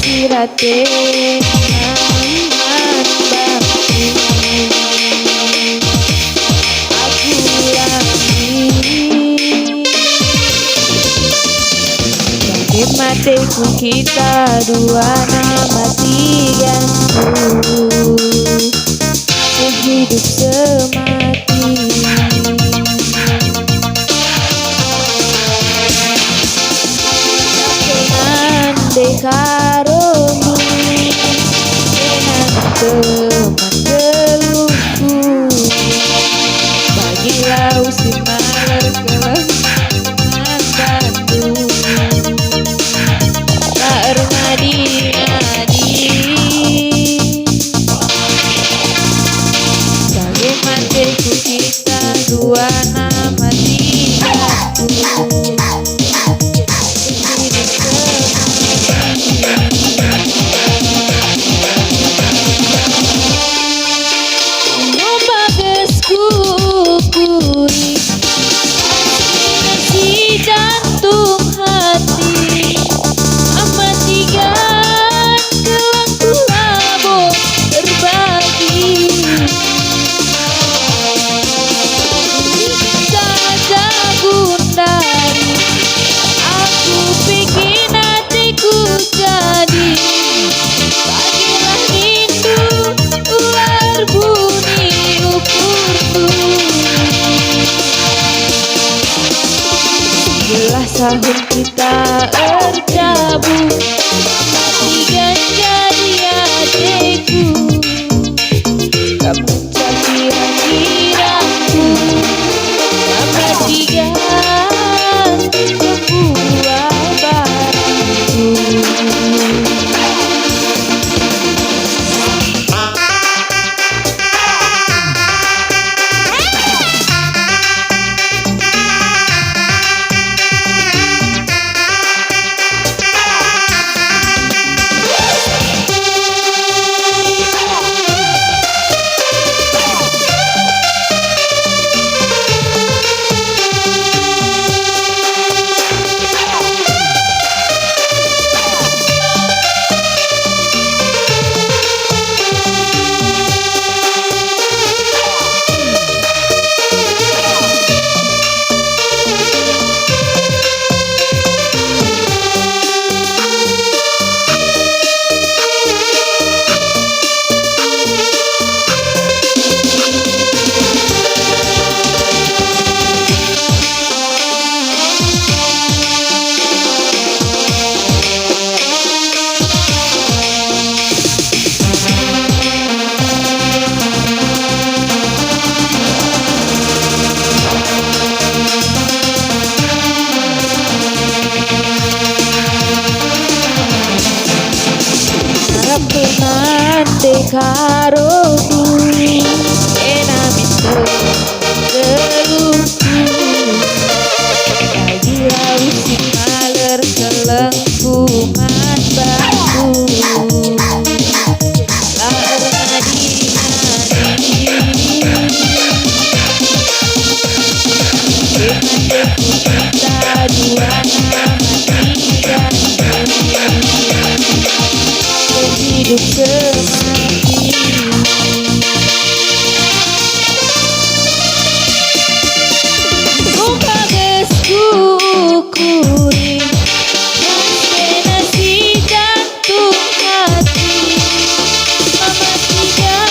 Sirate aku lagi bagi matiku kita dua nama tiganku sehidup semati Dekaronu dengan teman geluhku bagilah usi maler kelengan Bandung tak ngadi-ngadi bagi matiku kita dua nama tigaku jantung hati amat tigan kelangku labo terbagi saja gundari aku bikin hatiku jadi bagilah rindu ular bunyi ukurku jelas sahur kita tercabut tiga jadi adekku kamu kira-kiraku sama tiga sebuah barangku Dekaronu enamito geluhku bagilah usi maler kelengkungan batu lahir nadi-nadi Dengan debu kita dua mati gantung, berhidup semati. Muka bersyukuri nasi jantung hati, mematikan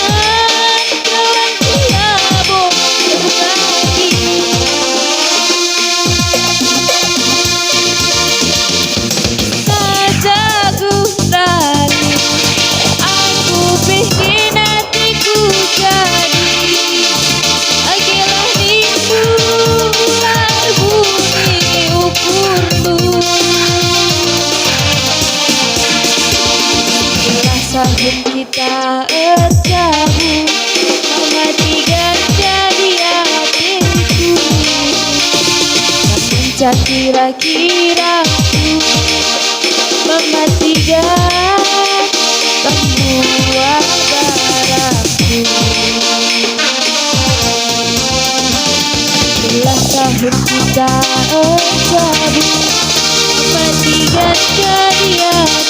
kawanku labung berbagi. Sajaku lari, aku bikin hatiku jadi agelah dimulai bunyi ukurku. Sahut kita terjauh, mematikan jadi hatiku. Namun kira-kiraku mematikan semua baraku. Setelah tahun kita terjauh, mematikan jadi hatiku.